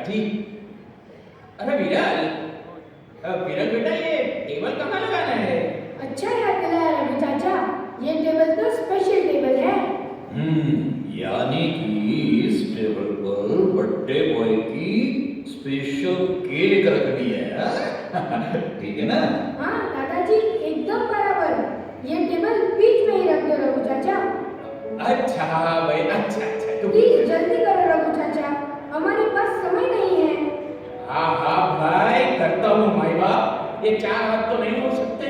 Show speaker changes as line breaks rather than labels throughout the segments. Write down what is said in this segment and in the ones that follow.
चाची। अरे विरल, विरल बेटा ये टेबल कहाँ लगाना है?
अच्छा याद दिलाया रघु चाचा, ये टेबल तो स्पेशल टेबल है।
यानी कि इस टेबल पर बर्थडे बॉय की स्पेशल केक रखनी है, हाँ? ठीक है ना?
हाँ दादाजी एकदम बराबर। ये टेबल बीच में ही रख दो रघु चाचा।
अच्छा भाई, अच्छा तो
प्लीज जल्दी करो रघु चाचा, हमारे पास समय नहीं है।
हाँ भाई, करता हूँ माई बाप। ये 4 हाथ तो नहीं हो सकते।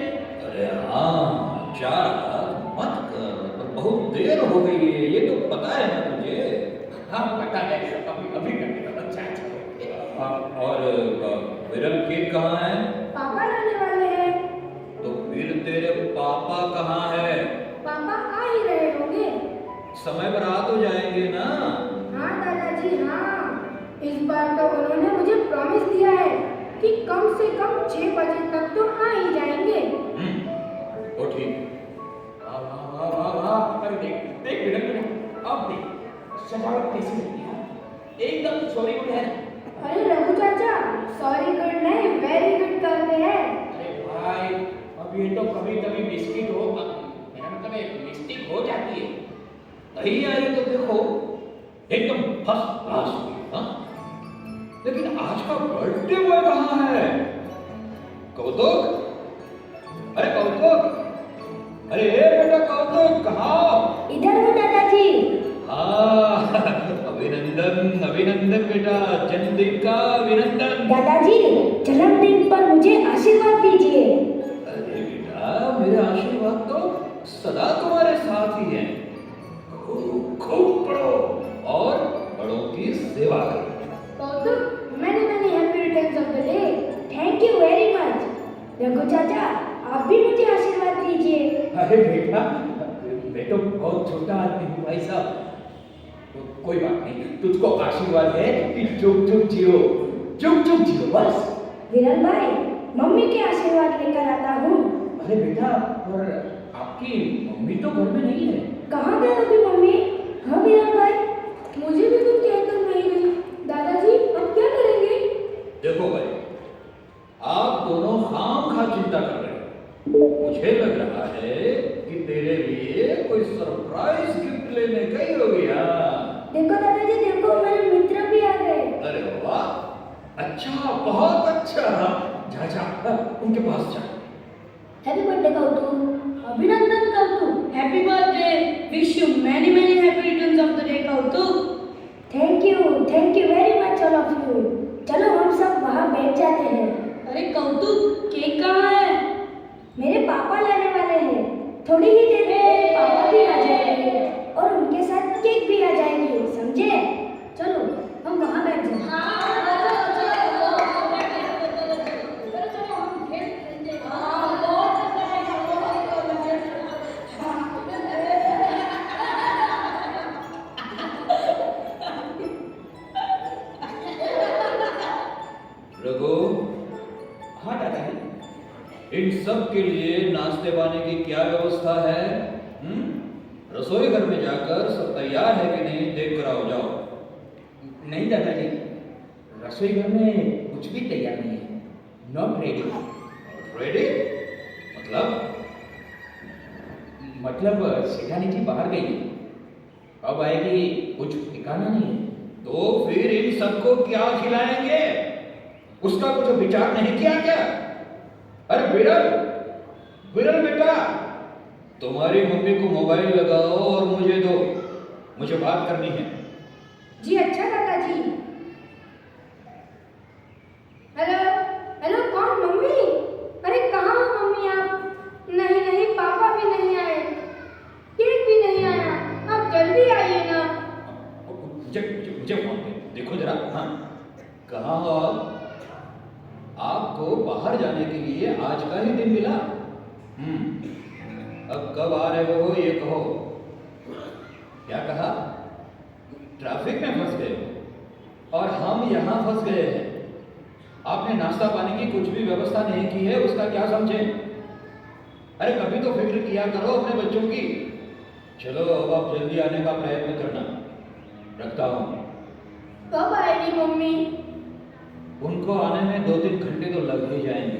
अरे हाँ, 4 हाथ मत कर, बहुत देर हो गई है, ये तो पता है ना तुझे? हाँ पता है, अभी कर देता। अच्छा और विरल केक कहाँ है?
पापा लाने वाले हैं।
तो फिर तेरे पापा कहाँ है?
पापा आ ही रहे होंगे।
समय पर आ तो जाएंगे ना?
हाँ दादाजी हाँ, इस बार तो उन्होंने मुझे प्रॉमिस दिया है कि कम से कम 6 बजे तक तो आ ही जाएंगे।
वो ठीक है। वाह, अरे देख विरल बेटा, अब देख सजावट कैसी लगी है, एकदम सॉरी गुड है।
अरे रघु चाचा, सॉरी गुड नहीं वेरी गुड कहते हैं।
अरे भाई, अब ये तो कभी कभी मिस्टेक हो, मेरा मतलब है मिस्टेक हो जाती है। कहीं आई तो देखो एकदम फर्स्ट क्लास हुई, हाँ? लेकिन आज का बर्थडे बॉय कहाँ है? कौतुक, अरे कौतुक, अरे बेटा कौतुक कहाँ?
इधर हूँ दादाजी।
हाँ, अभिनंदन बेटा, जन्मदिन का अभिनंदन।
दादाजी जन्मदिन पर मुझे आशीर्वाद दीजिए।
अरे बेटा, मेरे आशीर्वाद तो सदा तुम्हारे साथ ही हैं। खूब पढ़ो और बड़ों की सेवा करो।
कौतुक, many many happy returns of the day. Thank you very much. Raghu चाचा, आप भी मुझे आशीर्वाद दीजिए।
अरे बेटा, मैं तो बहुत छोटा आदमी हूँ भाई साहब, तो कोई बात नहीं, तुझको आशीर्वाद है कि चुप चुप जियो बस।
विरल भाई, मम्मी के आशीर्वाद लेकर आता हूँ।
अरे बेटा, और आपकी मम्मी तो घर में नहीं है।
कहाँ गई होगी मम्मी? हाँ विरल भाई, मुझे भी कुछ कहकर नहीं गई। दादाजी अब क्या करेंगे?
देखो भाई, आप दोनों खामखा चिंता कर रहे हो। मुझे लग रहा है कि तेरे लिए कोई सरप्राइज गिफ्ट लेने गई होगी। हाँ
देखो दादाजी देखो, मेरे मित्र भी आ गए।
अरे वाह, अच्छा, बहुत अच्छा। जा उनके पास जा।
Happy birthday Kautuk. अभिनंदन Kautuk. Happy birthday, wish you many many happy returns of the day Kautuk. Thank you very much all of you. चलो हम सब वहाँ बैठ जाते हैं। अरे कौतुक, केक कहाँ है? मेरे पापा लाने वाले हैं, थोड़ी ही देर में पापा भी आ जाएंगे और उनके साथ केक भी आ जाएंगे, समझे? चलो हम वहाँ बैठ जाएं।
रघु, हाँ दादाजी, इन सब के लिए नाश्ते पानी की क्या व्यवस्था है? रसोई घर में जाकर सब तैयार है कि नहीं देख कर आओ, जाओ। नहीं दादाजी, रसोई घर में कुछ भी तैयार नहीं है। Not ready. रेडी? मतलब सेठानी जी बाहर गई, अब आएगी कुछ ठिकाना नहीं है। तो फिर इन सबको क्या खिलाएंगे, उसका कुछ विचार नहीं किया क्या? अरे विरल बेटा, तुम्हारी मम्मी को मोबाइल लगाओ और मुझे दो, मुझे बात करनी है।
जी अच्छा दादाजी। हेलो कौन? मम्मी? अरे कहाँ हो मम्मी आप? नहीं पापा भी नहीं आए, केक भी नहीं आया, आप जल्दी आइए ना।
मुझे फोन दे, देखो जरा। हाँ, कहाँ हो आप? आपको बाहर जाने के लिए आज का ही दिन मिला। अब कब आ रहे हो ये कहो। क्या कहा? ट्रैफिक में फंस गए हो और हम यहाँ फंस गए हैं। आपने नाश्ता पानी की कुछ भी व्यवस्था नहीं की है, उसका क्या समझे? अरे कभी तो फिक्र किया करो अपने बच्चों की। चलो अब आप जल्दी आने का प्रयत्न करना, रखता हूँ।
कब आएगी मम्मी?
उनको आने में 2-3 घंटे तो लग ही जाएंगे।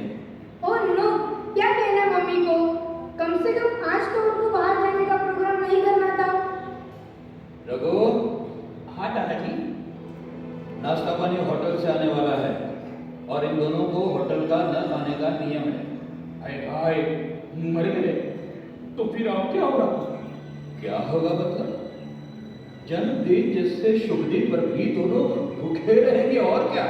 ओह नो, क्या कहना मम्मी को? कम से कम आज तो उनको बाहर जाने का प्रोग्राम नहीं करना था।
रघु। हाँ दादाजी। नाश्ता पानी होटल से आने वाला है और इन दोनों को होटल का न खाने का नियम है।
हाय हाय, मर गए तो फिर अब क्या होगा?
क्या होगा मतलब? जन्मदिन जिससे शुभ दिन पर भी दोनों भूखे रहेंगे और क्या।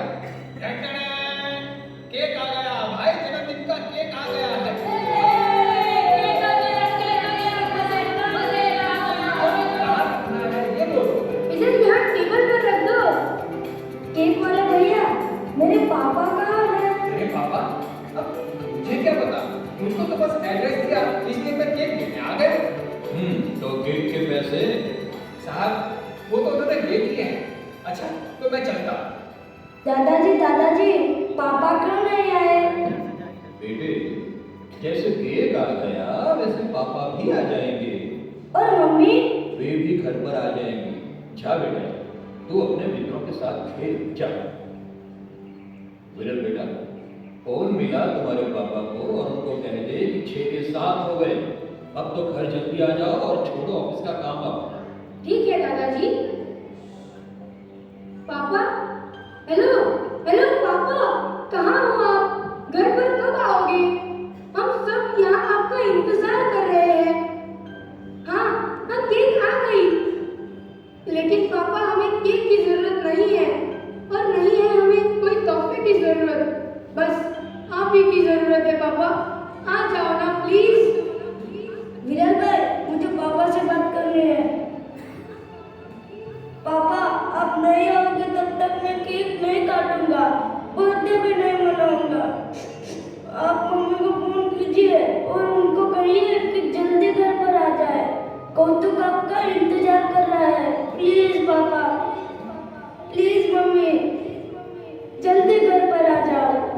केक आ गया भाई, जन्मदिन का केक आ गया है। ये बोलो।
इसे यहाँ टेबल पर रख दो। केक वाले भैया, मेरे पापा कहाँ हैं?
अरे पापा, अब मुझे क्या पता, मुझको तो बस एड्रेस दिया इसलिए मैं केक लेने आ गए।
तो केक के पैसे?
साहब वो तो उन्होंने ले लिए हैं। अच्छा तो मैं चलता हूँ।
दादाजी, पापा क्यों नहीं आए?
बेटे, जैसे केक आ गया वैसे पापा भी आ जाएंगे
और मम्मी?
वे भी घर पर आ जाएंगी। जा बेटा, तू अपने मित्रों के साथ खेल जा। विरल बेटा, फोन मिला तुम्हारे पापा को और उनको कह दे कि 6 के 7 हो गए। अब तो घर जल्दी आ जाओ और छोड़ो ऑफिस का काम अब।
ठीक है दादाजी। पापा, हेलो पापा, कहाँ हो आप? घर पर कब आओगे? हम सब यहाँ आपका इंतजार कर रहे हैं। हाँ, केक आ गई। लेकिन पापा हमें केक की जरूरत नहीं है और नहीं है हमें कोई तोहफे की जरूरत। बस आप ही की जरूरत है पापा। आ जाओ ना प्लीज। विरल भाई, मुझे पापा से बात करनी है। पापा, आप नहीं आओगे तब तक मैं केक नहीं काटूंगा, बर्थडे भी नहीं मनाऊंगा। आप मम्मी को फोन कीजिए और उनको कहिए कि जल्दी घर पर आ जाए। कौतुक आपका इंतजार कर रहा है। प्लीज पापा, प्लीज मम्मी, जल्दी घर पर आ जाओ।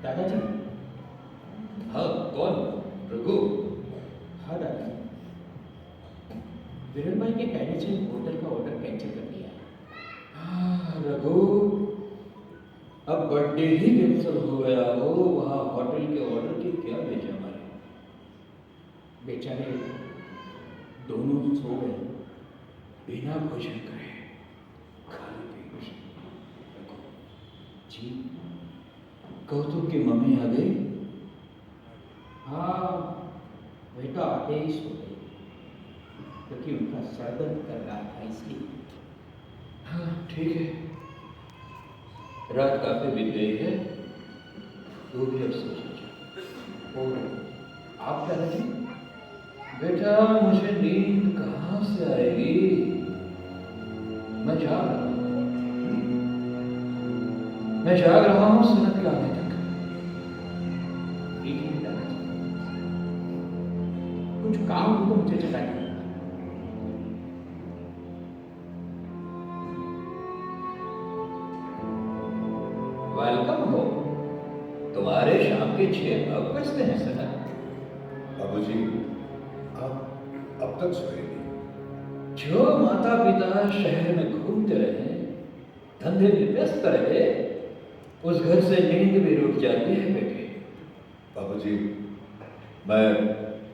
दादाजी। हाँ कौन? रघु? हाँ दादाजी, विरल भाई के कहने से होटल का ऑर्डर कैंसिल कर दिया है।
हाँ रघु, अब बर्थडे ही कैंसिल हो गया हो, वहाँ होटल के ऑर्डर की क्या बेचैमानी।
बेचारे दोनों सो गए बिना भोजन करे, खाली पेट। रघु जी,
कौतुक की मम्मी आ गई?
हाँ वही तो आते ही सो गए, क्योंकि उनका सर दर्द कर रहा था इसलिए।
हाँ ठीक है, रात काफी बीत गई है, तू भी अब सो जा।
और आप दादाजी?
बेटा मुझे नींद कहाँ से आएगी, मैं जाग रहा हूँ, मैं जाग रहा हूँ सुनत के आने तक।
ठीक है दादाजी, कुछ काम हो तो मुझे चलाइए।
वेलकम हो, तुम्हारे शाम के 6 अब बजते हैं सना।
बाबूजी, आप अब तक सोए नहीं?
जो माता पिता शहर में घूमते रहे, धंधे में व्यस्त रहे, उस घर से नींद भी रुक जाती है बेटे।
बाबूजी, मैं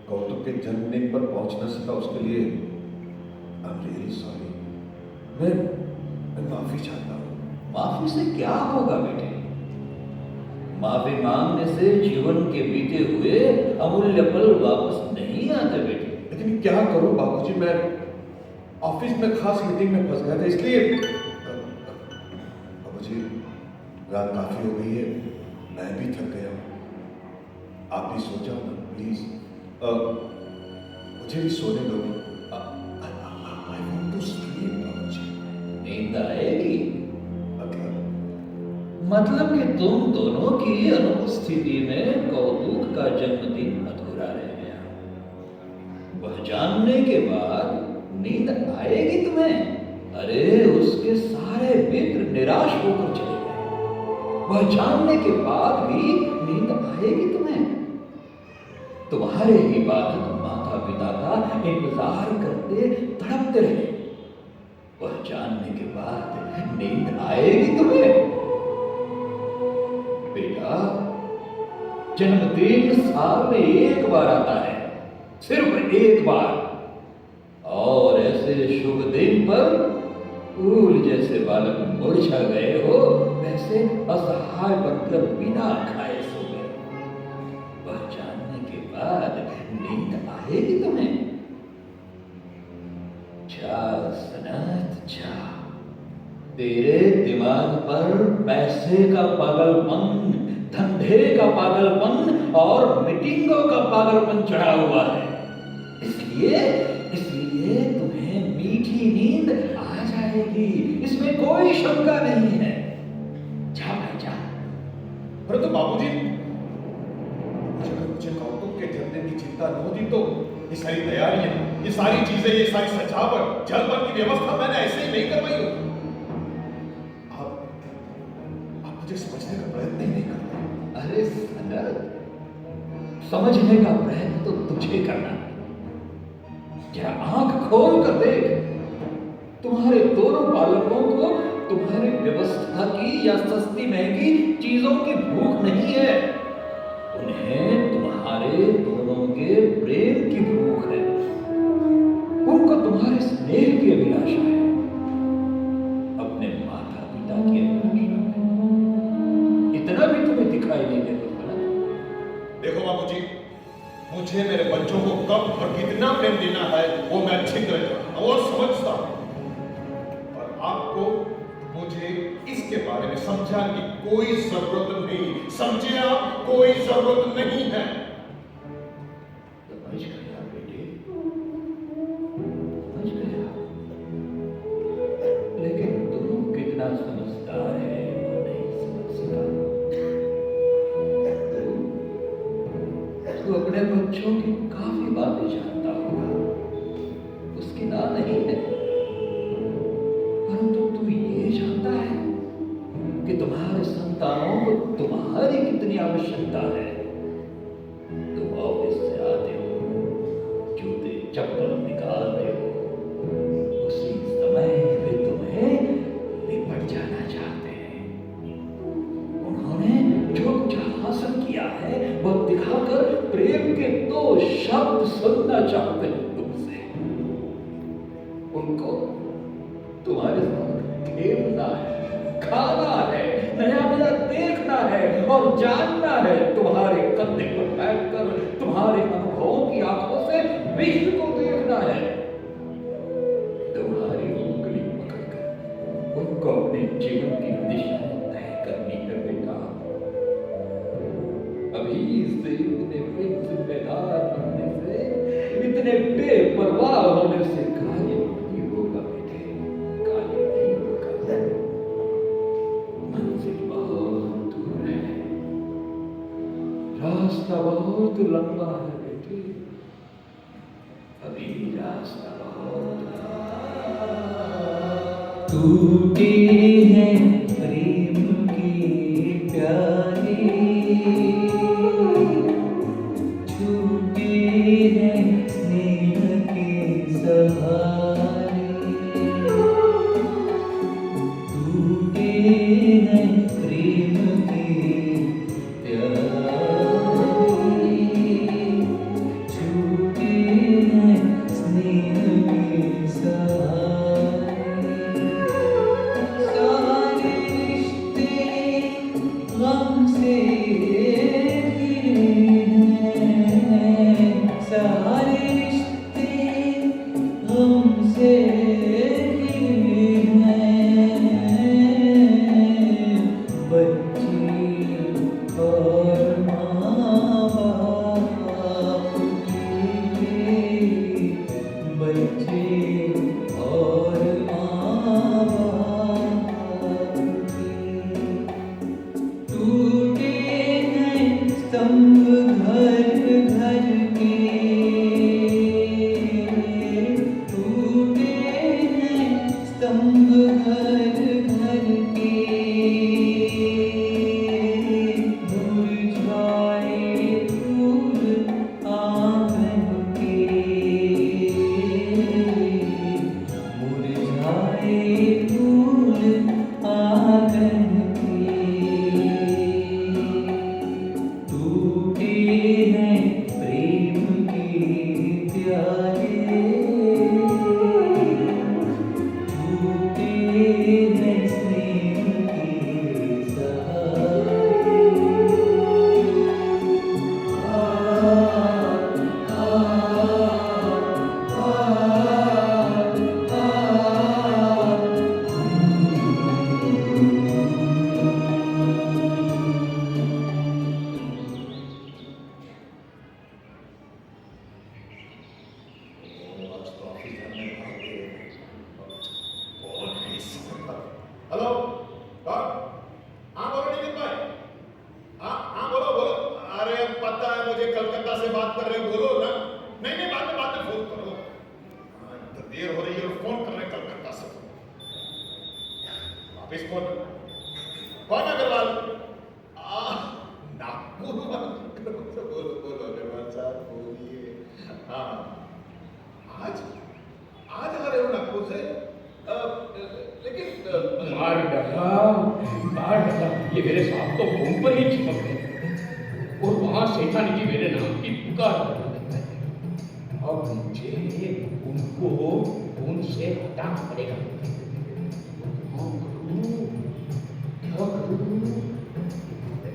कौतुक के जन्मदिन पर पहुंच न सका, उसके लिए आई एम रियली सॉरी। मैं माफी चाहता हूँ।
माफी से क्या होगा बेटे, माफी मांगने से जीवन के बीते हुए अमूल्य पल वापस नहीं आते बेटे।
लेकिन क्या करूं बाबूजी, मैं ऑफिस में खास मीटिंग में फंस गया था, इसलिए बाबूजी रात काफी हो गई है, मैं भी थक गया हूं, आप भी सो जाओ ना प्लीज। मुझे भी सोने दो। आई वांट टू स्लीप बाबूजी।
नींद आएगी
मतलब
मतलब कि तुम दोनों की अनुपस्थिति में कौतुक का जन्मदिन अधूरा रह गया। वह जानने के बाद नींद आएगी तुम्हें? अरे उसके सारे मित्र निराश होकर चले गए, वह जानने के बाद भी नींद आएगी तुम्हें? तुम्हारे ही बालक माता पिता का इंतजार करते तड़पते रहे, वह जानने के बाद नींद आएगी तुम्हें? बेटा जन्मदिन साल में एक बार आता है, सिर्फ एक बार, और ऐसे शुभ दिन पर फूल जैसे बालक मुरझा गए हो, वैसे असहाय बनकर बिना खाए सो गए। वह जानने के बाद नींद आएगी तुम्हें? जा सनत जा, तेरे दिमाग पर पैसे का पागलपन, धंधे का पागलपन और मीटिंगों का पागलपन चढ़ा हुआ है, इसलिए इसलिए तुम्हें मीठी नींद आ जाएगी, इसमें कोई शंका नहीं है। जा भाई जा।
परंतु बाबूजी, अगर मुझे कौतुक के जन्मदिन की चिंता न होती तो ये सारी तैयारियां, ये सारी चीजें, ये सारी सजावट, जलपन की व्यवस्था मैंने ऐसे ही नहीं करवाई होती। आप मुझे समझने का प्रयत्न ही नहीं करते।
अरे सनत, समझने का प्रयत्न तो तुझे करना है। जरा आंख खोल कर देख, तुम्हारे दोनों बालकों को तुम्हारी व्यवस्था की या सस्ती महंगी चीजों की भूख नहीं है, उन्हें तुम्हारे दोनों के प्रेम की भूख है, उनको तुम्हारे स्नेह की अभिलाषा है, अपने माता पिता की अभिलाषा है। इतना भी तुम्हें दिखाई नहीं देता ना?
देखो बाबूजी, मुझे मेरे बच्चों को कब और कितना प्रेम देना है वो मैं अच्छी तरह जानता हूं और समझता हूं, और आपको मुझे इसके बारे में समझाने की कोई जरूरत नहीं। समझे आप, कोई जरूरत नहीं है।
समझ गया बेटे, समझ गया, लेकिन तू कितना समझदार है वो नहीं समझ सका। तू अपने बच्चों की काफी बातें जानता होगा, उसकी ना नहीं है, परंतु तू ये जानता है कि तुम्हारे संतानों को तुम्हारी कितनी आवश्यकता है। तुम ऑफिस से आते हो, जूते चप्पल निकालते हो, उसी समय वे तुम्हें लिपट जाना चाहते हैं। उन्होंने जो कुछ हासिल किया है वह दिखाकर प्रेम के 2 शब्द सुनना चाहते हैं तुमसे। उनको तुम्हारे साथ खेलना है, खाना है, नया नया देखना है और जानना है। तुम्हारे कंधे पर बैठकर तुम्हारे अनुभवों की आंखों से विश्व को देखना है। तुम्हारी उंगली पकड़कर उनको अपने जीवन की दिशा तय करनी है बेटा। अभी से इतने बेजिम्मेदार बनने से, इतने बेपरवाह होने से कार्य नहीं होगा बेटे, कार्य नहीं होगा। मंजिल बहुत दूर है, रास्ता बहुत लंबा है बेटे, अभी रास्ता बहुत
टूटे हैं प्रेम की प्यारी, छूटे हैं स्नेह के सहारे, टूटे हैं प्रेम की प्यारी, छूटे हैं स्नेह के सहारे। सारे रिश्ते गम से घिरे हैं, सारे रिश्ते गम से घिरे हैं। बच्चे और माँ बाप के, बच्चे और माँ बाप के, टूटे हैं स्तंभ घर घर के, टूटे हैं स्तंभ घर घर के, मुरझाए फूल आंगन के, मुरझाए फूल आंगन के, टूटे हैं प्रेम के प्यारे, टूटे हैं स्नेह के सहारे।
आज तो ऑफिस जाने वाले हैं। कौन है इस समय पर? हेलो, कौन? हाँ बोलो नितिन भाई। हाँ बोलो बोलो। अरे पता है मुझे, कलकत्ता से बात कर रहे हो, बोलो ना। नहीं बाद में फोन करो। तो देर हो रही है और फोन कर रहे हैं कलकत्ता से। वापिस फोन। कौन अग्रवाल? नागपुर बोलो अग्रवाल साहब बोलिए। हाँ आज आ रहे हो नागपुर से? लेकिन
मार डाला, ये मेरे साथ तो फोन पर ही चिपक गए और वहां सेठानी जी मेरे नाम की पुकार कर देते हैं। अब मुझे उनको फोन से हटाना पड़ेगा। क्या करूं?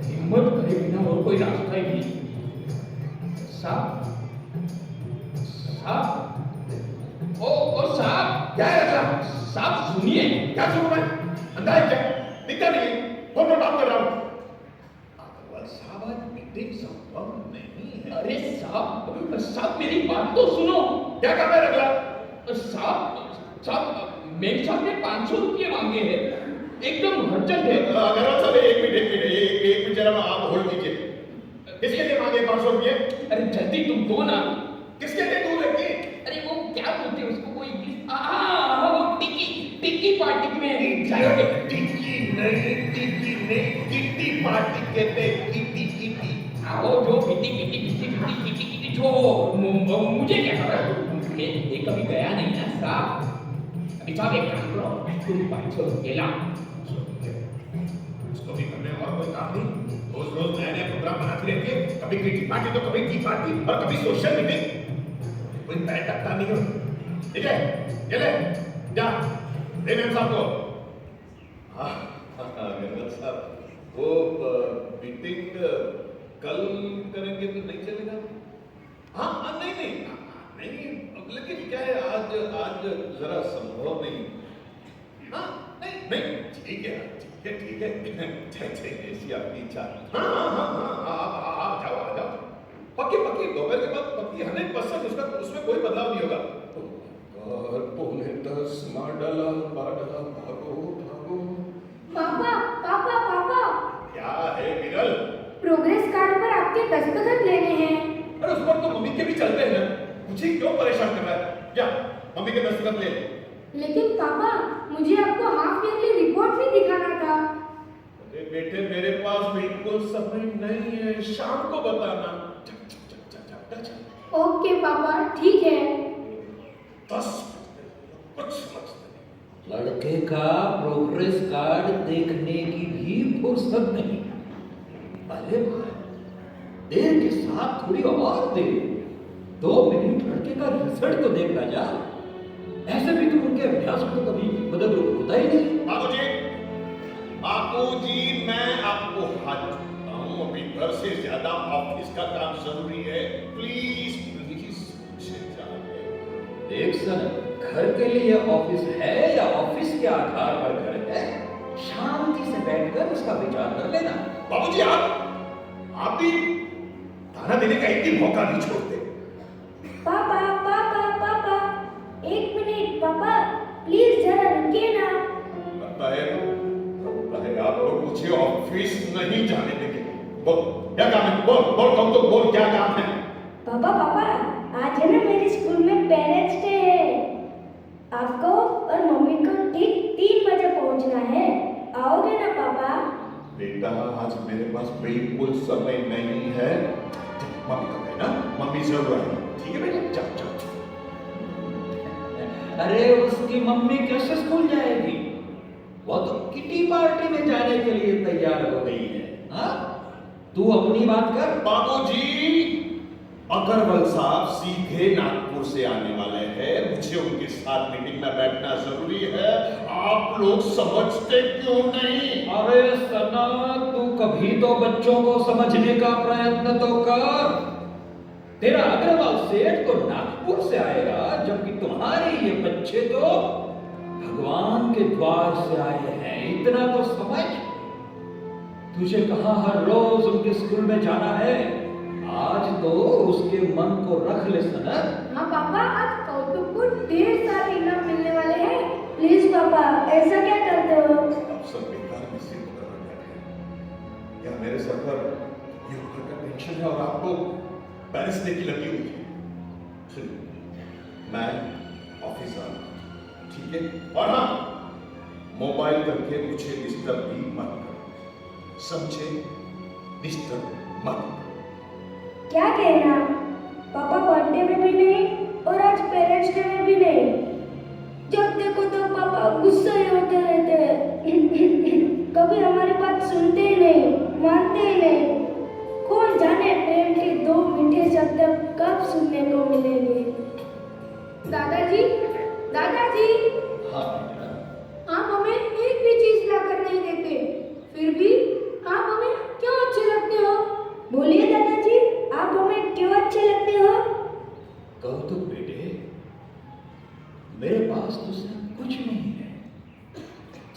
हिम्मत करे बिना और कोई रास्ता ही नहीं। साहब ओ साहब,
क्या है ऐसा?
साहब सुनिए।
क्या सुन रहा है? अंधा है क्या? दिखता नहीं है? फोन पर बात कर रहा हूँ। अग्रवाल साहब आज मीटिंग संभव नहीं है।
अरे साहब मेरी बात तो सुनो।
क्या कर रहा है अगला?
साहब मेरे साहब ने 500 रुपये मांगे हैं, एकदम अर्जेंट है।
अग्रवाल साहब एक मिनट जरा आप होल्ड कीजिए। किसके लिए मांगे 500 रुपये?
अरे जल्दी तुम दो ना।
किसके लिए दूर है?
अरे वो क्या बोलते हैं उसको, वो इंग्लिश, वो टिक्की पार्टी में
टिक्की नहीं, किट्टी पार्टी कहते हैं।
मुझे क्या खबर? ये कभी गया नहीं ना साहब। अभी साहब एक काम करो, तुम 500 रुपये लाओ।
उसको भी करने और कोई काम नहीं। रोज रोज नए नए प्रोग्राम बनाती रहती है, कभी किटी पार्टी तो कभी टी पार्टी और कभी सोशल मीटिंग। कोई पैर टकता नहीं हो। ठीक है, ये ले जा दे मेम साहब को। हाँ गणपत साहब, वो मीटिंग कल करेंगे तो नहीं चलेगा? हाँ हाँ, नहीं नहीं नहीं, लेकिन क्या है आज आज जरा संभव नहीं। हाँ नहीं नहीं, ठीक है ठीक है, ऐसी आपकी इच्छा। हाँ हाँ हाँ हाँ, आप जाओ आ जाओ। पक्की दोपहर के बाद पक्की 100% उसका उसमें कोई बदलाव नहीं होगा। और 9:45 मार डाला भागो भागो।
पापा पापा पापा,
क्या है विरल?
प्रोग्रेस कार्ड पर आपके दस्तखत लेने हैं।
अरे उस पर तो मम्मी के भी चलते हैं ना, मुझे क्यों परेशान कर रहा है? जा मम्मी के दस्तखत ले।
लेकिन पापा, मुझे आपको हाफ ईयरली रिपोर्ट भी दिखाना था।
अरे बेटे, मेरे पास बिल्कुल समय नहीं है, शाम को बताना।
ओके पापा, ठीक है।
बस कुछ समझते
लड़के का प्रोग्रेस कार्ड देखने की भी फुर्सत नहीं। अरे भाई, देर के साथ थोड़ी और दे, 2 मिनट लड़के का रिजल्ट तो देखना जा। ऐसे भी तुम उनके अभ्यास को तो कभी मदद होता ही नहीं।
बाबूजी, मैं आपको हाथ जोड़ता हूँ, अभी घर से ज्यादा ऑफिस का काम जरूरी है। प्लीज मुझे जाने।
देख सन, घर के लिए ऑफिस है या ऑफिस के आधार पर घर है, शांति से बैठकर उसका विचार कर लेना।
बाबूजी, आप भी ताना देने का एक भी मौका नहीं छोड़ते।
पापा पापा पापा, 1 मिनट पापा, प्लीज जरा रुकिए ना।
लगता है आप लोग मुझे ऑफिस नहीं जाने देंगे। बोल क्या काम है? बोल कहूँ तो बोल, क्या काम है?
पापा पापा, आज है ना मेरे स्कूल में पेरेंट्स डे है। आपको और मम्मी को ठीक 3 बजे पहुंचना है। आओगे ना पापा?
बेटा, आज मेरे पास बिल्कुल समय नहीं है। मम्मी को कहना, मम्मी जरूर आएगी। ठीक है बेटा, जाओ।
अरे उसकी मम्मी कैसे स्कूल जाएगी? वो तो किटी पार्टी में जाने के लिए तैयार हो गई है। हाँ, तू अपनी बात कर।
बाबूजी, अग्रवाल साहब सीधे नागपुर से आने वाले हैं, मुझे उनके साथ मीटिंग में बैठना जरूरी है। आप लोग समझते क्यों नहीं?
अरे सना, तू कभी तो बच्चों को समझने का प्रयत्न तो कर। तेरा अग्रवाल सेठ तो नागपुर से आएगा, जबकि तुम्हारे ये बच्चे तो भगवान के द्वार से आए हैं। इतना तो समझ। तुझे कहां हर रोज उनके स्कूल में जाना है? आज तो उसके मन को रख ले सनत।
हाँ पापा, आज कौतुक को ढेर सारे इनाम मिलने वाले हैं। प्लीज पापा, ऐसा क्या करते हो?
आप सब बेकार में सिर पकड़ बैठे हैं। या मेरे सर पर ये ऊपर का टेंशन है और आपको बैरिस्टर की लगी हुई है। सुनिए, मैं ऑफिस आ रहा हूं, ठीक है? और हाँ, मोबाइल करके मुझे डिस्टर्ब भी मत करो, समझे? डिस्टर्ब मत करो।
क्या कहना? पापा बर्थडे में भी नहीं और आज पेरेंट्स डे में भी नहीं। जब देखो तो पापा गुस्सा ही होते रहते हैं। कभी हमारी बात सुनते ही नहीं, मानते ही नहीं। कौन जाने प्रेम के 2 मीठे शब्द कब सुनने को मिलेंगे। दादाजी, दादाजी,
हाँ बेटा।
आप हमें एक भी चीज लाकर नहीं देते, फिर भी आप हमें क्यों अच्छे लगते हो? बोलिए दादाजी, आप हमें क्यों अच्छे लगते हो?
कौतुक बेटे, मेरे पास तो सिर्फ कुछ नहीं है,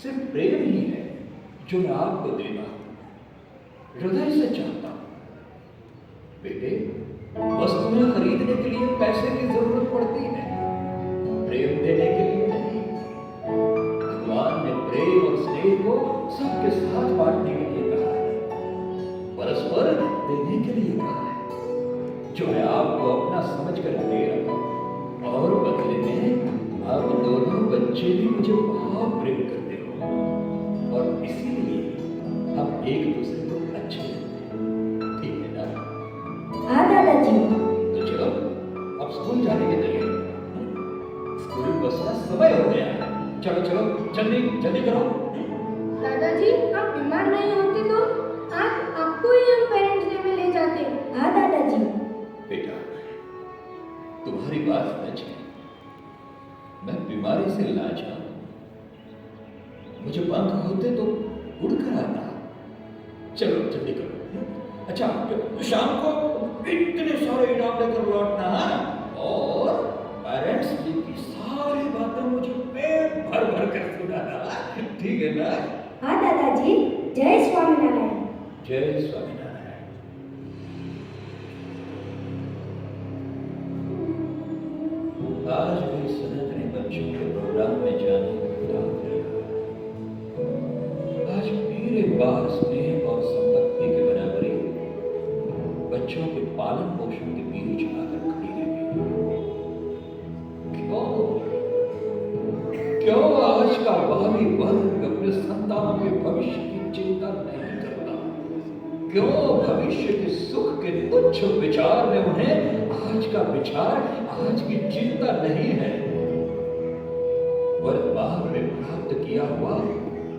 सिर्फ प्रेम ही है जो मैं आपको देना हृदय से चाहता हूं। बेटे, वस्तुएं खरीदने के लिए पैसे की जरूरत पड़ती है, प्रेम देने के लिए नहीं। भगवान ने प्रेम और स्नेह को सबके साथ बांटने के लिए कहा है, परस्पर देने के लिए कहा है, जो मैं आपको अपना समझ कर दे रहा हूं। और बदले में आप दोनों बच्चे भी मुझे बहुत प्रेम करते हो और इसीलिए हम एक दूसरे को अच्छे लगते हैं। ठीक है ना?
हाँ दादाजी।
तो चलो जल्दी जल्दी करो।
दादाजी, आप बीमार नहीं होते तो आज आपको ही हम पेरेंट्स डे में ले जाते। हाँ दादाजी।
बेटा, तुम्हारी बात सच है। मैं बीमारी से लाचार हूं। मुझे पंख होते तो उड़कर आता। चलो जल्दी करो। अच्छा, शाम को इतने सारे इनाम लेकर लौटना, हाँ? और पेरेंट्स डे की सारी बातें मुझे पेट भर भर कर सुनाना, ठीक है ना?
हाँ दादाजी। जय स्वामीनारायण।
जय स्वामीनारायण। आज भी सनातनी बच्चों के प्रोग्राम में जाने को प्राप्त रहा। आज मेरे बार स्नेह और संपत्ति के बराबरी बच्चों के पालन पोषण के बीच आकर खड़ी रह गई। क्यों आज का भावी वर्ग अपने संतानों के भविष्य की चिंता नहीं करता? क्यों भविष्य के सुख के तुच्छ विचार में उन्हें आज का विचार, आज की चिंता नहीं है? वर्तमान में प्राप्त किया हुआ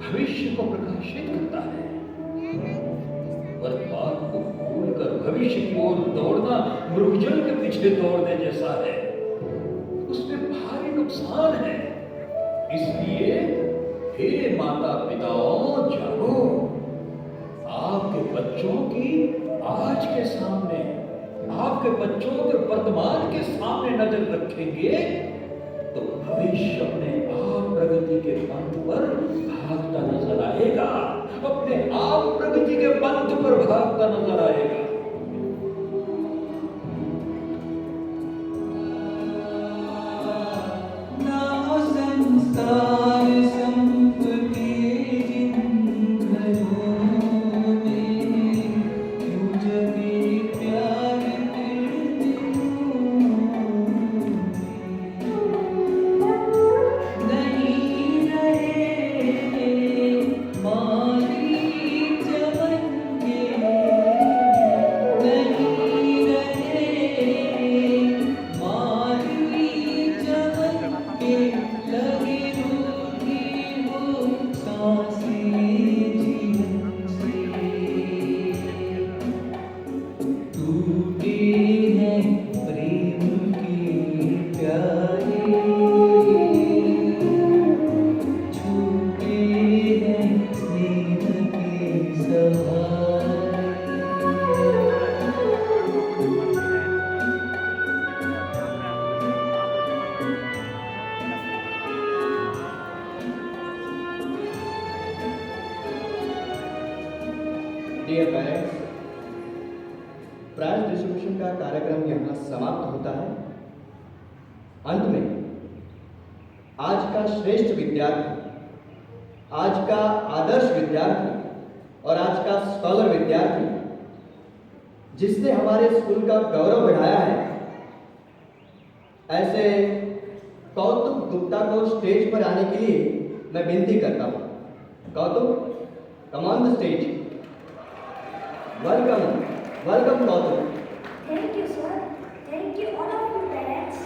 भविष्य को प्रकाशित करता है। वर्तमान को भूलकर भविष्य की ओर दौड़ना मृगजल के पीछे दौड़ने जैसा है। उसमें भारी नुकसान है। इसलिए हे माता पिताओं, जागो। आपके बच्चों की आज के सामने, आपके बच्चों के वर्तमान के सामने नजर रखेंगे तो भविष्य अपने आप प्रगति के पंथ पर भागता नजर आएगा। अपने आप प्रगति के पंथ पर भागता नजर आएगा।
ना संस्कार संपत्ति जिन घरों में, क्यों जगे प्यार तेरे दिलों में। नहीं रहे माली चमन के, नहीं रहे माली चमन के, लगे रूठी वो सांसें जीवन से। टूटे हैं प्रेम के प्यारे, छूटे हैं स्नेह के सहारे।
डियर पेरेंट्स, प्राइज डिस्ट्रीब्यूशन का कार्यक्रम यहाँ समाप्त होता है। अंत में आज का श्रेष्ठ विद्यार्थी, आज का आदर्श विद्यार्थी और आज का स्कॉलर विद्यार्थी, जिसने हमारे स्कूल का गौरव बढ़ाया है, ऐसे कौतुक गुप्ता को स्टेज पर आने के लिए मैं विनती करता हूँ। कौतुक, come on the stage. Welcome, welcome कौतुक।
Thank you, sir. Thank you, all of you parents.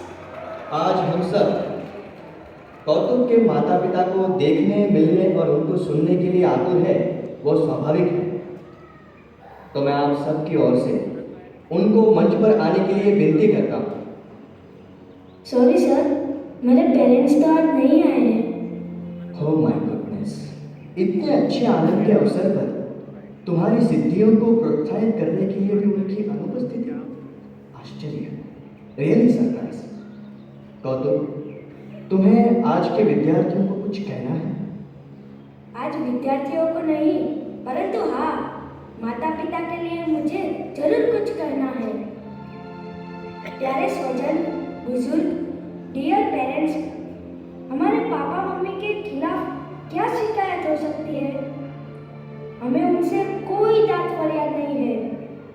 आज हम सब कौतुक के माता पिता को देखने, मिलने और उनको सुनने के लिए आतुर है, वो स्वाभाविक है। तो मैं आप सबकी ओर से उनको मंच पर आने के लिए विनती करता हूँ।
सॉरी सर, मेरे पेरेंट्स तो आज नहीं आए हैं।
हो माय गुडनेस, इतने अच्छे आनंद के अवसर पर तुम्हारी सिद्धियों को प्रोत्साहित करने के लिए भी उनकी अनुपस्थिति, आश्चर्य, रियली सरप्राइज। कौतुक, तुम्हें आज के विद्यार्थियों को कुछ कहना है?
आज विद्यार्थियों को नहीं, परंतु हाँ, माता पिता के लिए मुझे जरूर कुछ कहना है। प्यारे स्वजन, बुजुर्ग, डियर पेरेंट्स, हमारे पापा मम्मी के खिलाफ क्या शिकायत हो सकती है? हमें उनसे कोई डांट फरियाद नहीं है।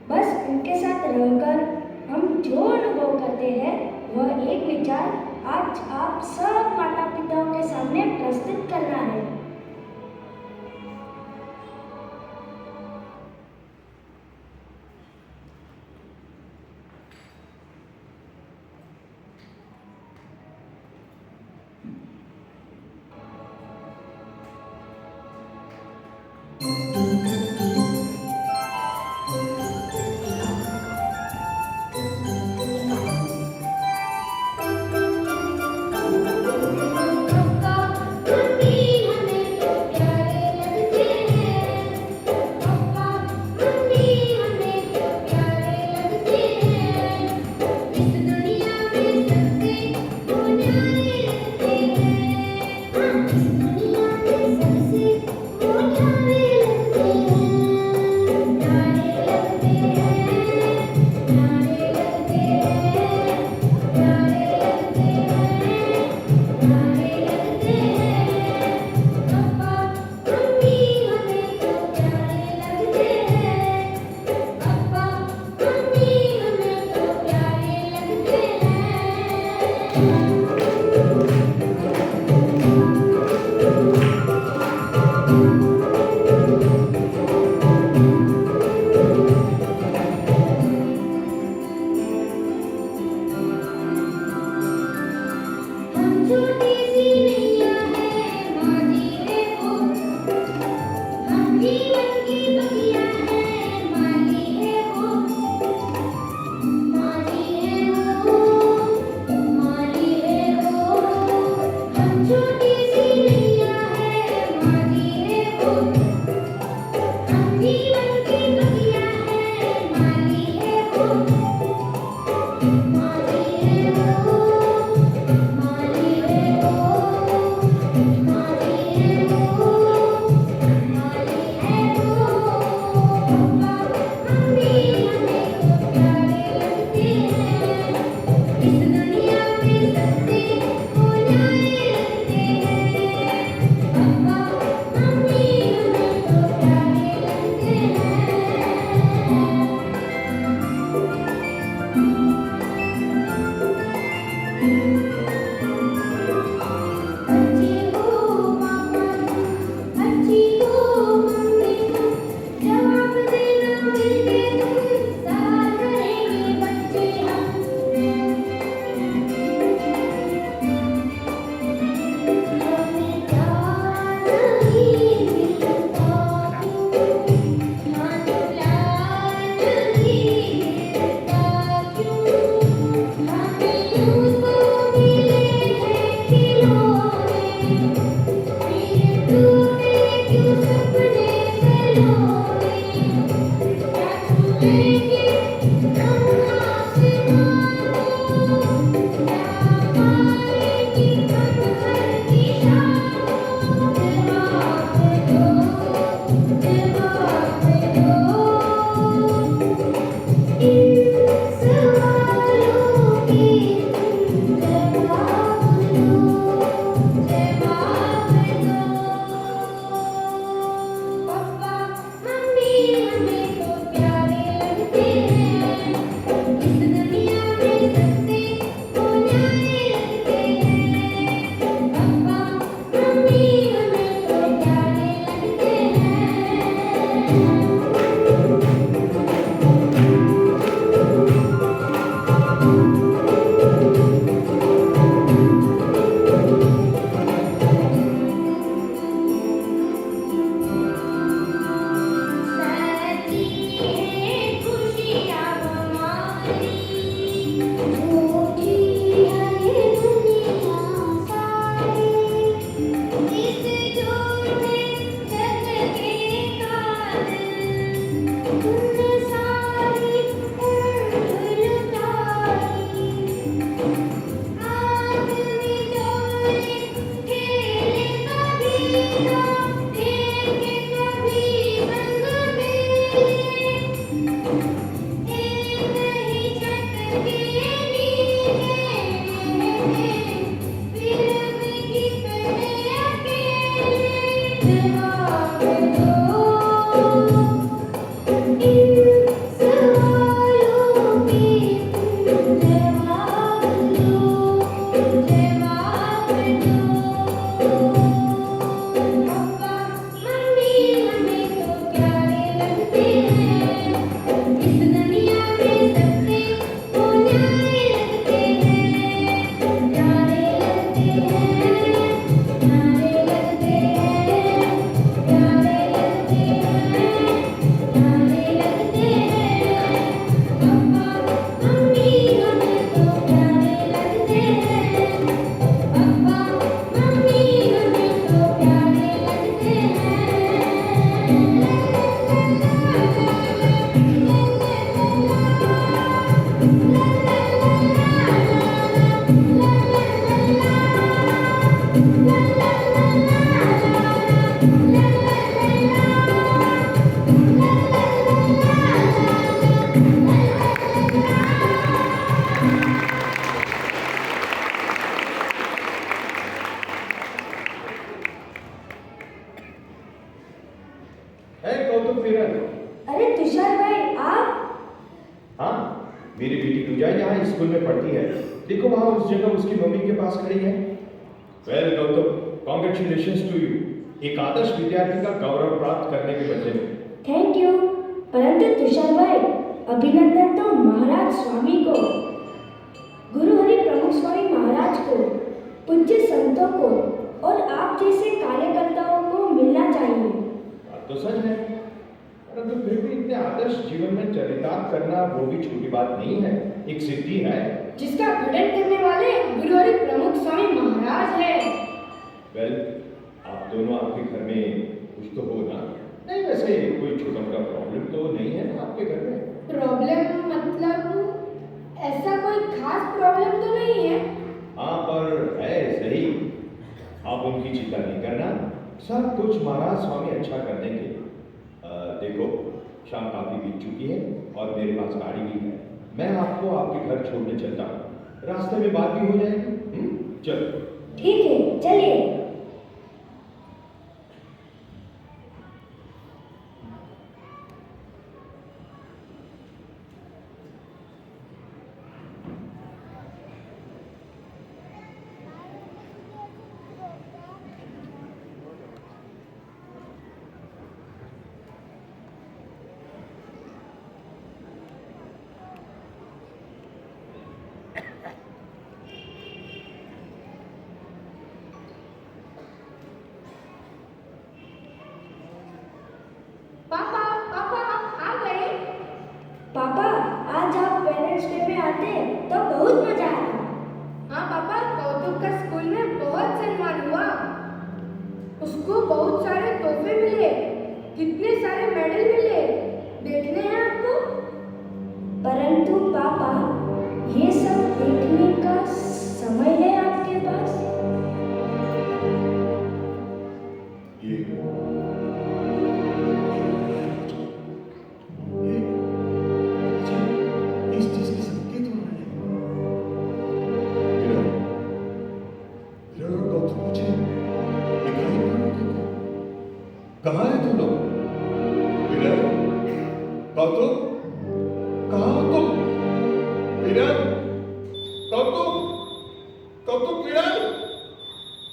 बस उनके साथ रहकर हम जो अनुभव करते हैं वह एक विचार आज आप सब माता पिताओं के सामने प्रस्तुत करना है।
है कौतुक फिरन।
अरे तुषार भाई आप?
हाँ, मेरी बेटी पूजा यहाँ स्कूल में पढ़ती है। देखो वहाँ उस जगह उसकी मम्मी के पास खड़ी है। Well Gautam, congratulations to you, एक आदर्श विद्यार्थी का गौरव प्राप्त करने के बदले में।
Thank you. परंतु तुषार भाई, अभिनंदन तो महाराज स्वामी को, गुरु हरि प्रमुख स्वामी महाराज को, पूज्य संतों को और आप जैसे कार्यकर्ताओं को मिलना चाहिए।
बात तो सच है, परंतु फिर भी इतने आदर्श जीवन में चरितार्थ करना वो भी छोटी बात नहीं है, एक सिद्धि है
जिसका गठन करने वाले गुरु हरि प्रमुख स्वामी महाराज है।
वेल, आप दोनों आपके घर में कुछ तो हो ना? नहीं, वैसे कोई छोटा मोटा प्रॉब्लम तो नहीं है ना आपके घर में?
प्रॉब्लम मतलब ऐसा कोई खास प्रॉब्लम तो नहीं है।
हाँ, पर है सही। आप उनकी चिंता नहीं करना, सब कुछ महाराज स्वामी अच्छा कर देंगे। देखो, शाम काफी बीत चुकी है और मेरे पास गाड़ी भी है। मैं आपको आपके घर छोड़ने चलता हूँ, रास्ते में बात भी हो जाएगी। चलो।
ठीक है, चलिए। परंतु पापा, ये सब देखने का समय है आपके पास?
ये इस चीज के संकेत हो रहे हैं। विरल, विरल और गौतम मुझे दिखाई नहीं देते। कहाँ है तुम लोग? विरल, गौतम, कहाँ हो तुम? विरल, गौतम, गौतम, विरल।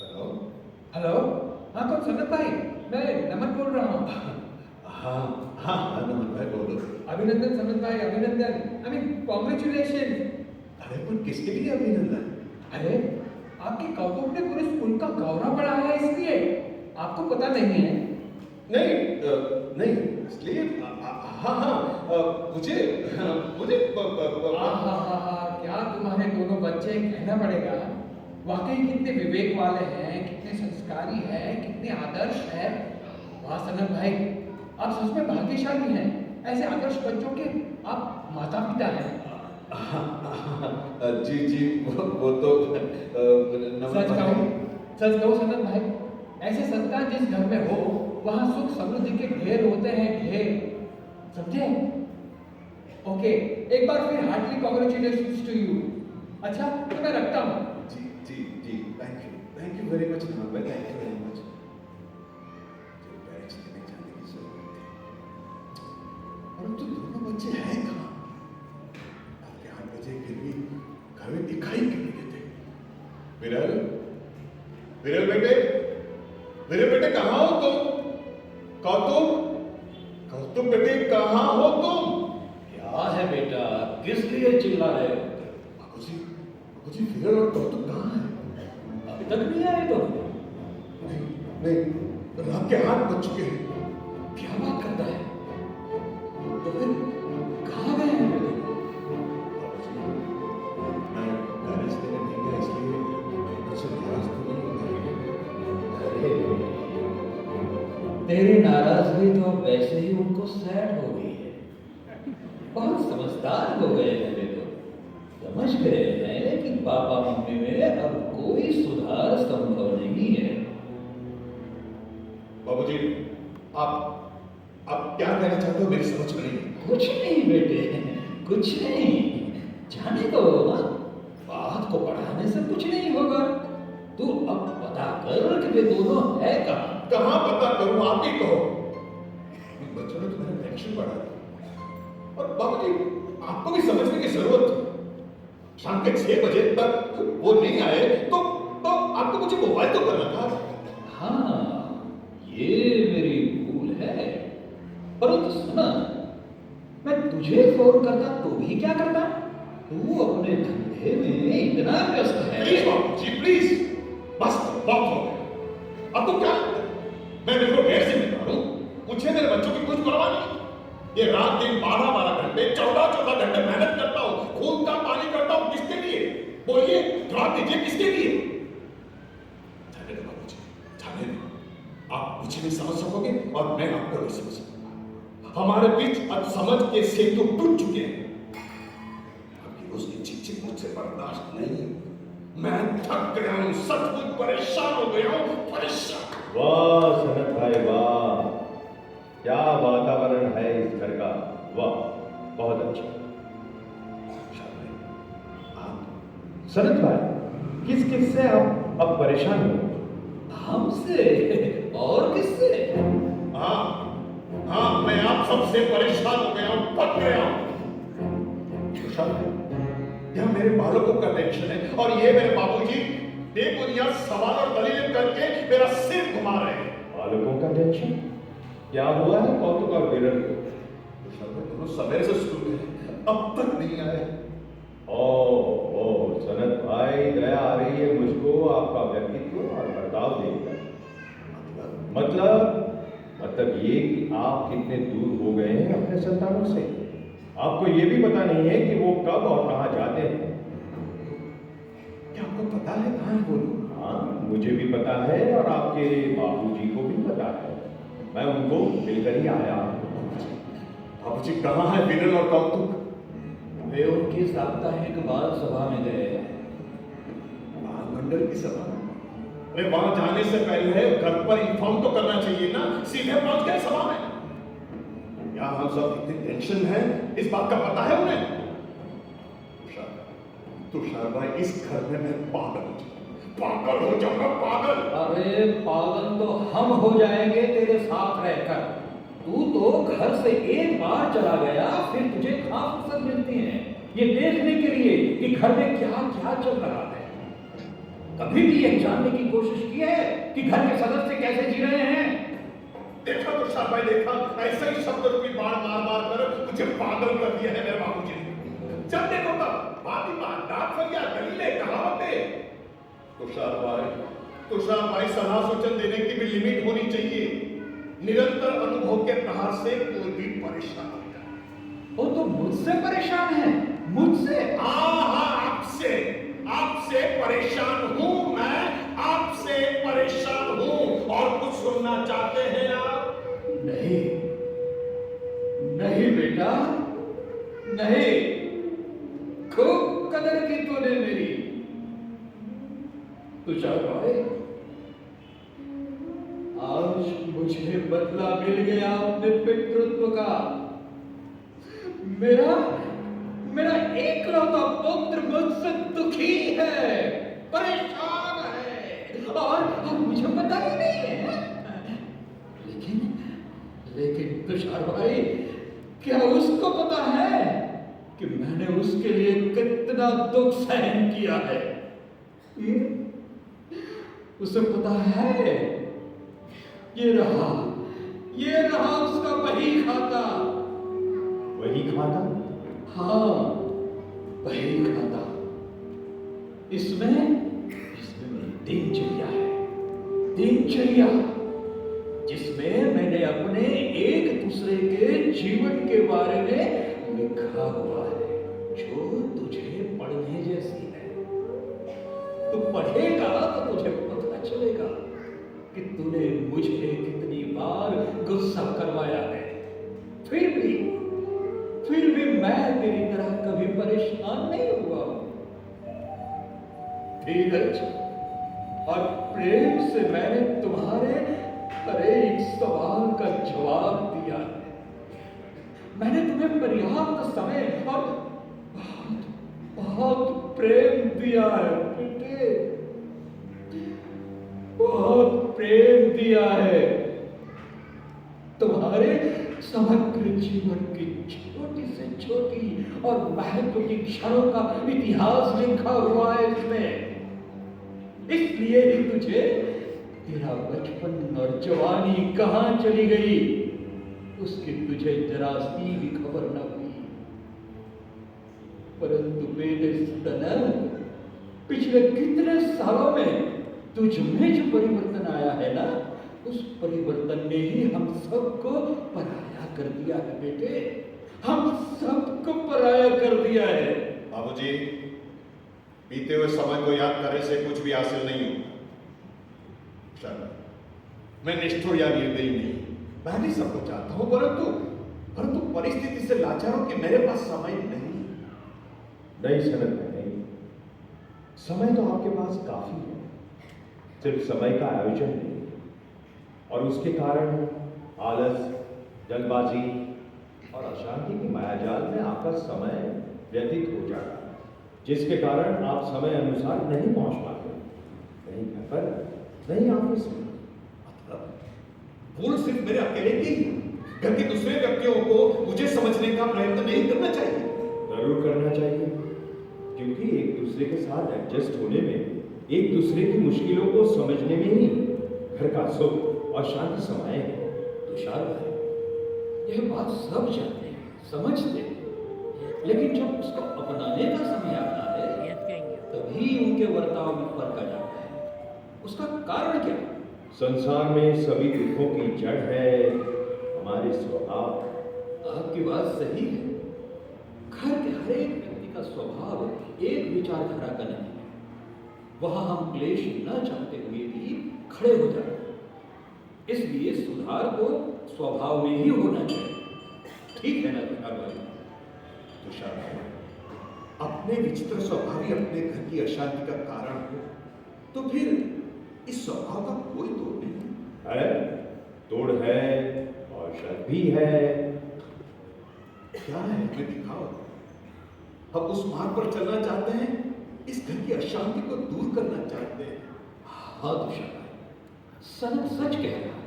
हेलो,
हेलो, हाँ कौन? सनत भाई, मैं नमन बोल रहा हूँ।
हाँ हाँ हाँ, नमन भाई बोलो।
अभिनंदन सनत भाई, अभिनंदन। I mean congratulation.
अरे पर किसके लिए अभिनंदन?
अरे आपके कौतुक ने पूरे स्कूल का गौरव बढ़ाया है, इसलिए आपको पता नहीं है?
नहीं नहीं, इसलिए हाँ हाँ, मुझे मुझे
क्या तुम्हारे दोनों बच्चे, कहना पड़ेगा। वाकई कितने विवेक वाले हैं, कितने संस्कारी हैं, कितने आदर्श हैं। वाह सनत भाई, आप सच में भाग्यशाली हैं। ऐसे आदर्श बच्चों के आप माता पिता हैं।
जी जी, वो तो
सच कहूँ सनत भाई, ऐसे संतान जिस घर में हो वहाँ सुख समृद्धि के ढेर होते हैं, ढेर। समझे? ओके, एक बार फिर हार्टली कॉन्ग्रेचुलेशंस टू यू। अच्छा तो मैं रखता हूँ।
जी जी जी, थैंक यू वेरी मच नमन भाई, थैंक यू वेरी मच। जो बैच लेने जाने की जरूरत थी, परंतु दोनों बच्चे हैं कहाँ? रात के 8 बजे फिर भी घर में दिखाई क्यों नहीं देते? विरल, विरल बेटे, विरल बेटे कहाँ हो तुम? कौतुक, कौतुक बेटे कहाँ हो तुम?
क्या है बेटा, किस लिए चिल्ला रहे हो?
बाबूजी, विरल और कौतुक कहाँ हैं?
अभी तक नहीं आए तो?
नहीं नहीं, रात के 8 बज चुके हैं।
क्या बात करता है? तो फिर कहाँ गए हैं वे दोनों?
बाबूजी, मैं मैरिज देने नहीं गया, इसलिए मुझसे नाराज तो नहीं हो गए।
अरे तेरी नाराजगी तो अब वैसे ही उनको सैड हो गई है। बहुत समझदार हो गए हैं वे तो। समझ गए हैं कि पापा मम्मी में अब कोई सुधार संभव नहीं है।
बाबूजी, आप क्या कहना चाहते हो? मेरी समझ में नहीं।
कुछ नहीं बेटे, कुछ नहीं। जाने दो ना, बात को बढ़ाने से कुछ नहीं होगा। तू अब पता कर कि वे दोनों है कहाँ।
कहाँ पता करूं, आप ही कहो। इन बच्चों ने तो मेरा टेंशन बढ़ा दिया। और बाबूजी, आपको भी समझने की जरूरत थी। शाम के 6 बजे तक वो नहीं आए तो आपको मुझे मोबाइल तो करना था।
हाँ, ये मेरी भूल है। परंतु सुना, मैं तुझे फोन करता तो भी क्या करता? तू अपने धंधे में इतना व्यस्त है।
प्लीज बाबूजी, प्लीज, बस बहुत हो गया। आपको क्या लगता है मैं बिल्कुल गैर जिम्मेदार हूं? मुझे मेरे बच्चों की कुछ परवाह नहीं। ये रात दिन 12-12 घंटे, 14-14 घंटे मेहनत करता हूं, खून का पानी करता हूं। किसके लिए? बोलिए, जवाब दीजिए, किसके लिए? जाने दो बाबूजी, जाने दो। आप मुझे नहीं समझ सकोगे और मैं आपको नहीं समझ सकूंगा। हमारे बीच अब समझ के सेतु टूट चुके हैं। आपकी रोज की चिक-चिक मुझसे बर्दाश्त नहीं। मैं थक गया हूं, सचमुच परेशान हो गया हूं, परेशान।
वाह सनत भाई वाह, क्या वातावरण है इस घर का। वाह, बहुत अच्छा।
आप
सनत भाई, किस किस से आप अब परेशान हो?
हमसे और किससे?
हाँ हाँ, मैं आप सबसे परेशान हो गया हूं, पक गया हूं। यह मेरे बालकों का टेंशन है और ये मेरे बाबूजी बेबुनियाद सवाल और दलीलें करके मेरा सिर घुमा रहे हैं।
बालकों का टेंशन? क्या हुआ है कौतुक और विरल को?
दोनों सवेरे से शुरू हुए, अब तक नहीं आए।
ओ सनत भाई, दया आ रही है मुझको आपका व्यक्तित्व और बर्ताव देखकर। मतलब ये कि आप कितने दूर हो गए हैं अपने संतानों से। आपको ये भी पता नहीं है कि वो कब और कहाँ जाते हैं।
क्या आपको पता है कहाँ है वो लोग?
हाँ, मुझे भी पता है और आपके बाबूजी को भी पता है। मैं उनको मिलकर ही आया हूँ।
बाबूजी कहाँ है विरल और कौतुक?
वे उनकी साप्ताहिक बाल सभा में गए।
मंडल की सभा? अरे वहां जाने से पहले घर पर इन्फॉर्म तो करना चाहिए ना, सीधे पहुंच गए सभा में। क्या हम सब इतनी टेंशन है, इस बात का पता है उन्हें? तुषार भाई, इस घर में मैं पागल हो जाऊंगा, पागल।
अरे पागल तो हम हो जाएंगे तेरे साथ रहकर। तू तो घर से एक बार चला गया, फिर तुझे कहाँ फुर्सत मिलती है ये देखने के लिए कि घर में क्या क्या चल रहा है। कभी भी यह जानने की कोशिश की है कि घर के सदस्य कैसे जी रहे हैं?
देखा तुषार भाई, देखा, ऐसा ही शब्द रूपी बाण मार मार कर मुझे पागल कर दिया है मेरे बाबूजी ने। जब देखो तब बात, डाक फरियाद, दलीलें, कहावतें। तुषार भाई, सलाह सूचन देने की भी लिमिट होनी चाहिए। निरंतर अनुभव के प्रहार से कोई भी परेशान हो जाए।
वो तो मुझसे परेशान है, मुझसे।
हाँ, आपसे परेशान हूं मैं, आपसे परेशान हूं। और कुछ सुनना चाहते हैं आप?
नहीं, नहीं बेटा, नहीं। खूब कदर की तूने मेरी। तुषार भाई, आज मुझे बदला मिल गया अपने पितृत्व का। मेरा एकलौता पुत्र मुझसे दुखी है, परेशान है, और मुझे पता ही नहीं है। लेकिन तुषार भाई, क्या उसको पता है कि मैंने उसके लिए कितना दुख सहन किया है? उसे पता है, ये रहा उसका वही खाता।
वही खाता?
हाँ, वही खाता। इसमें दिनचर्या है, दिनचर्या, जिसमें मैंने अपने एक दूसरे के जीवन के बारे में लिखा हुआ है, जो तुझे पढ़ने जैसी है। तू पढ़ेगा तो तुझे पता चलेगा कि तूने मुझे कितनी बार गुस्सा करवाया है। फिर भी मैं तेरी तरह कभी परेशान नहीं हुआ। धीरज और प्रेम से मैंने तुम्हारे हर एक सवाल का जवाब दिया है। मैंने तुम्हें पर्याप्त समय और बहुत प्रेम दिया है बेटे, बहुत प्रेम दिया है। तुम्हारे समग्र जीवन की छोटी से छोटी और महत्व की क्षणों का इतिहास लिखा हुआ है इसमें। इसलिए ही तुझे तेरा बचपन और जवानी कहां चली गई, उसकी तुझे जरा सी भी खबर न हुई। परंतु बेटे स्तनन, पिछले कितने सालों में तुझ में जो परिवर्तन आया है ना, उस परिवर्तन ने ही हम सबको पराया कर दिया है बेटे, हम सबको पराया कर दिया है।
बाबूजी, बीते हुए समय को याद करने से कुछ भी हासिल नहीं होगा। मैं निष्ठुर या निर्दयी नहीं, मैं भी सबको चाहता हूं, परंतु परिस्थिति से लाचार हूं कि मेरे पास समय नहीं।
सनत में नहीं, समय तो आपके पास काफी है, सिर्फ समय का आयोजन नहीं, और उसके कारण आलस, जल्दबाजी और अशांति की मायाजाल में आपका समय व्यतीत हो जाता है, जिसके कारण आप समय अनुसार नहीं पहुंच पाते, नहीं घर पर, नहीं ऑफिस में।
भूल सिर्फ मेरे अकेले की, घर के दूसरे व्यक्तियों को मुझे समझने का प्रयत्न नहीं करना चाहिए।
जरूर करना चाहिए, क्योंकि एक दूसरे के साथ एडजस्ट होने में, एक दूसरे की मुश्किलों को समझने में ही घर का सुख और शांति समाये है।
तुषार भाई, यह बात सब जानते हैं, समझते हैं, लेकिन जब उसको अपनाने का समय आता है, तभी उनके वर्ताव में फर्क आ जाता है। उसका कारण क्या?
संसार में सभी दुखों की जड़ है हमारे स्वभाव।
आपकी बात सही है। घर के हर एक व्यक्ति का स्वभाव एक विचारधारा का नहीं है। वहां हम क्लेश न चाहते हुए भी खड़े हो जाते हैं। इसलिए सुधार को स्वभाव में ही होना चाहिए। ठीक है ना तुषार भाई?
तुषार भाई, अपने विचित्र स्वभाव ही अपने घर की अशांति का कारण हो, तो फिर इस स्वभाव का कोई तोड़ नहीं
है। तोड़ है और शक भी है।
क्या है, हमें दिखाओ। हम उस मार्ग पर चलना चाहते हैं, इस घर की अशांति को दूर करना चाहते हैं।
हाँ तुषार, सनत सच कह रहा है।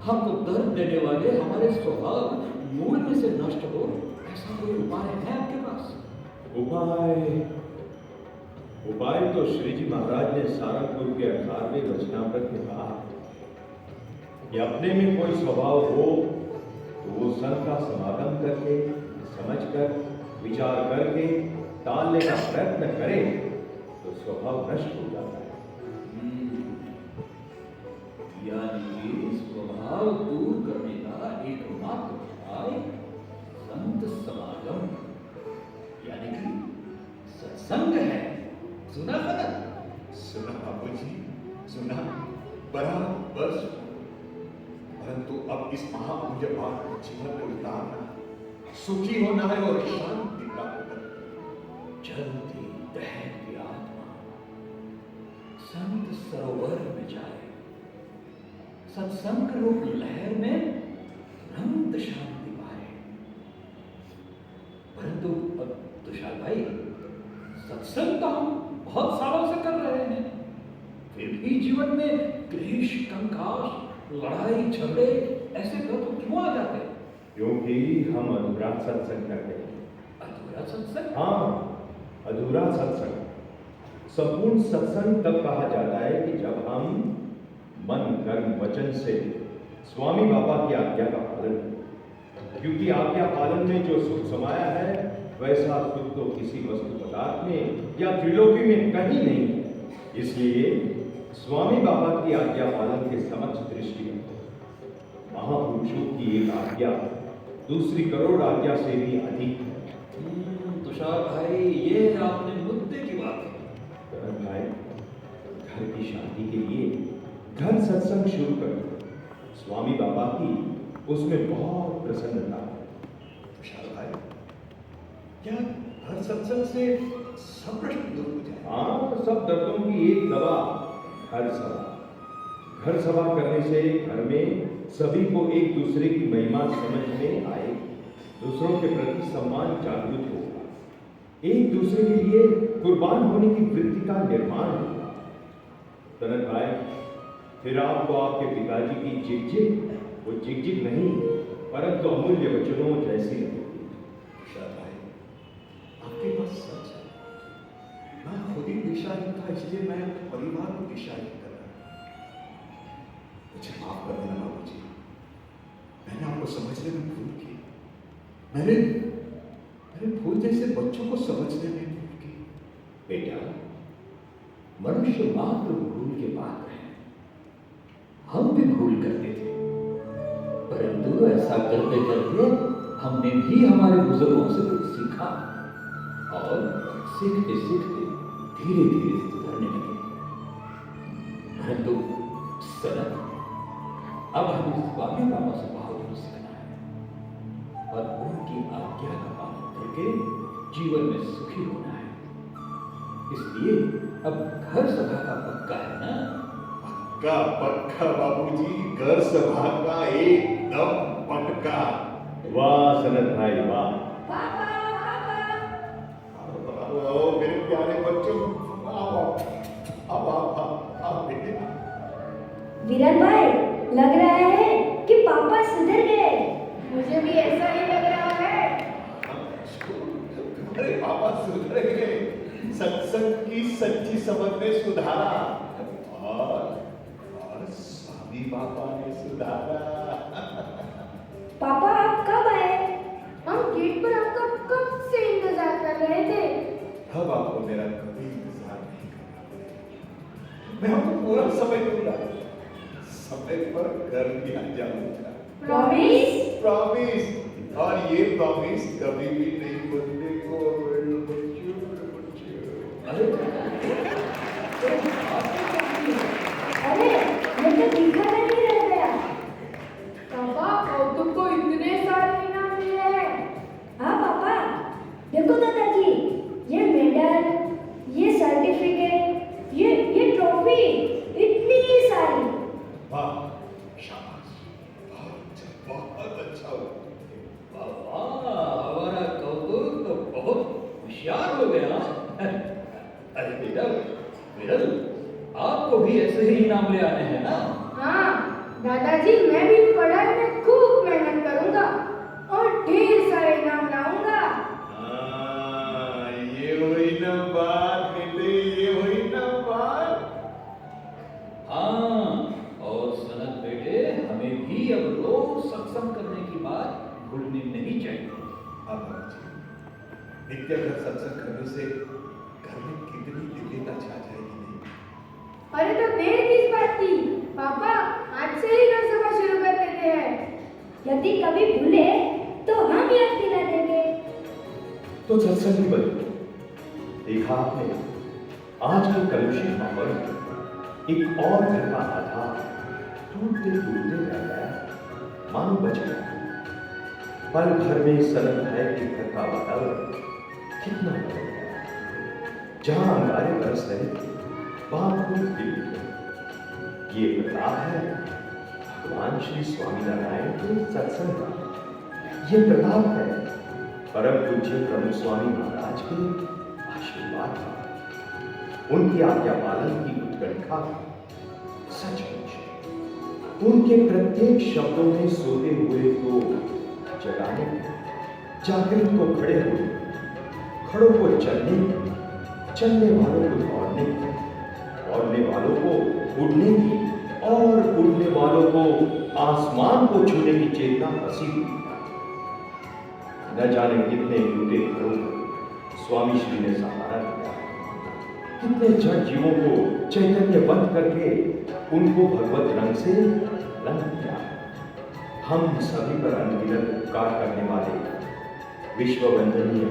हमको दर्द देने वाले हमारे स्वभाव मूल में से नष्ट हो, ऐसा कोई उपाय है आपके पास?
उपाय तो श्री जी महाराज ने सारंगपुर के 18वें वचनामृत में कहा कि अपने में कोई स्वभाव हो तो वो संत का समागम करके, समझकर, विचार करके टालने का प्रयत्न करे तो स्वभाव नष्ट हो जाता है।
यानी स्वभाव दूर करने का एकमात्र उपाय संत समागम, यानी कि सत्संग है। सुना सनत?
सुना बाबूजी, सुना, बराबर सुना। परंतु अब इस महापुण्य बात को जीवन में उतारना, सुखी होना है और शांति प्राप्त करना।
जलती दहकती आत्मा संत सरोवर में जाए, सत्संग रूप लहर में तुरंत शांति पाए। परंतु अब तुषार भाई, सत्संग तो हम बहुत सालों से कर रहे हैं, फिर भी जीवन में क्लेश, कंकाश, लड़ाई, झगड़े ऐसे तो क्यों आ जाते हैं?
क्योंकि हम अधूरा सत्संग करते हैं।
अधूरा सत्संग?
हाँ, अधूरा सत्संग। संपूर्ण सत्संग तब कहा जाता है कि जब हम मन, कर्म, वचन से स्वामी बाबा की आज्ञा का पालन करें। क्योंकि आज्ञा पालन में जो सुख समाया है, वैसा सुख तो किसी वस्तु पदार्थ में या त्रिलोकी में कहीं नहीं है। इसलिए स्वामी बाबा की आज्ञा पालन के समक्ष दृष्टि में महापुरुषों की एक आज्ञा दूसरी करोड़ आज्ञा से भी अधिक है।
तुषार भाई, ये आपने मुद्दे की बात की।
करण भाई, घर की शांति के लिए घर सत्संग शुरू कर दो। स्वामी बाबा की उसमें बहुत प्रसन्नता है।
तुषार भाई, क्या हर सत्संग से सब प्रश्न दूर हो जाए?
हाँ, सब दर्दों की एक दवा, घर सभा। घर सभा करने से घर में सभी को एक दूसरे की महिमा समझ में आए, दूसरों के प्रति सम्मान जागृत होगा, एक दूसरे के लिए कुर्बान होने की वृत्ति का निर्माण होगा। कनक भाई, फिर आपको आपके पिताजी की झिकझिक, वो झिकझिक नहीं परंतु अमूल्य वचनों जैसी लगेगी।
तुषार भाई, आपके पास सच है। मैं खुद ही दिशाहीन था, इसलिए मैं अपने परिवार को दिशाहीन कर रहा हूं। मुझे माफ कर देना बाबूजी, मैंने आपको समझने में भूल की। मैंने फूल जैसे बच्चों को समझने में भूल की।
बेटा, मनुष्य मात्र भूल के पात्र है। हम भी भूल करते थे, परंतु ऐसा करते करते हमने भी हमारे बुजुर्गों से कुछ सीखा और सीखते सीखते धीरे धीरे सुधरने लगे। परंतु सनत, अब हमें स्वामी बाबा से बहुत कुछ सीखना है और उनकी आज्ञा का पालन करके जीवन में सुखी होना है। इसलिए अब घर सभा का पक्का है ना?
पक्का पक्का बाबूजी, घर सभा का एकदम पक्का।
वाह सनत भाई, वाह।
पापा
आओ मेरे प्यारे बच्चों, आओ अब आप बेटे।
वीरन भाई, लग रहा है कि पापा सुधर गए।
मुझे भी ऐसा ही लग रहा है।
अरे पापा सुधर गए, सत्संग की सच्ची समझ ने सुधारा और स्वामी बाबा ने सुधारा।
पापा, आप कब आए?
हम गेट पर आपका कब से इंतजार कर रहे थे।
अब आपको मेरा कभी इंतजार नहीं करना पड़ेगा। मैं आपको पूरा समय दूंगा, समय पर घर भी आ जाऊंगा।
प्रॉमिस?
प्रॉमिस, और ये प्रॉमिस कभी भी नहीं बदलने को।
अरे, ये तो दिखा नहीं रह गया।
पापा, कौतुक को इतने सारे इनाम मिले हैं।
हाँ पापा, देखो दादाजी,
होशियार हो गया। अरे बेटा विरल, आपको भी ऐसे ही इनाम ले आने हैं ना?
हाँ दादाजी, मैं भी पढ़ाई में खूब मेहनत करूंगा और ढेर सारे इनाम लाऊंगा।
ये हुई ना बात बेटे, ये हुई ना बात।
हाँ, और सनत बेटे, हमें भी अब रोज सत्संग करने की बात भूलनी नहीं चाहिए।
हाँ बाबूजी, नित्य घर सत्संग करने से घर में कितनी दिव्यता छा जाएगी नहीं।
अरे तो देर किस बात की पापा, आज से ही घर सभा शुरू कर देते हैं।
यदि कभी भूले तो हम याद दिला देंगे।
तो सत्संग ही बदलो। देखा आपने, आज के कलुषित माहौल में एक और घर का आधार टूटते टूटते रह गया, मानो बच गया। पल भर में सनत भाई के घर का वातावरण कितना बदल गया। जहां अंगारे बरस रहे थे, वहां फूल खिल उठे। ये प्रताप है भगवान श्री स्वामीनारायण के सत्संग का। ये प्रताप है परम पूज्य प्रमुख स्वामी महाराज के आशीर्वाद का, उनकी आज्ञा पालन की उत्कंठा। सचमुच उनके प्रत्येक शब्दों में सोते हुए को जगाने, जागृत को खड़े होने, खड़ों को चलने, चलने वालों को दौड़ने, दौड़ने वालों को उड़ने की और उड़ने वालों को आसमान को छूने की चेतना हंसी हुई। न जाने कितने टूटे घरों को स्वामी श्री ने सहारा दिया, कितने जड़ जीवों को चैतन्यबद्ध करके उनको भगवत रंग से रंग दिया। हम सभी पर अनगिनत उपकार करने वाले विश्व वंदनीय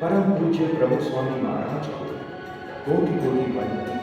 परम पूज्य प्रभु स्वामी महाराज को कोटि कोटि वंदन।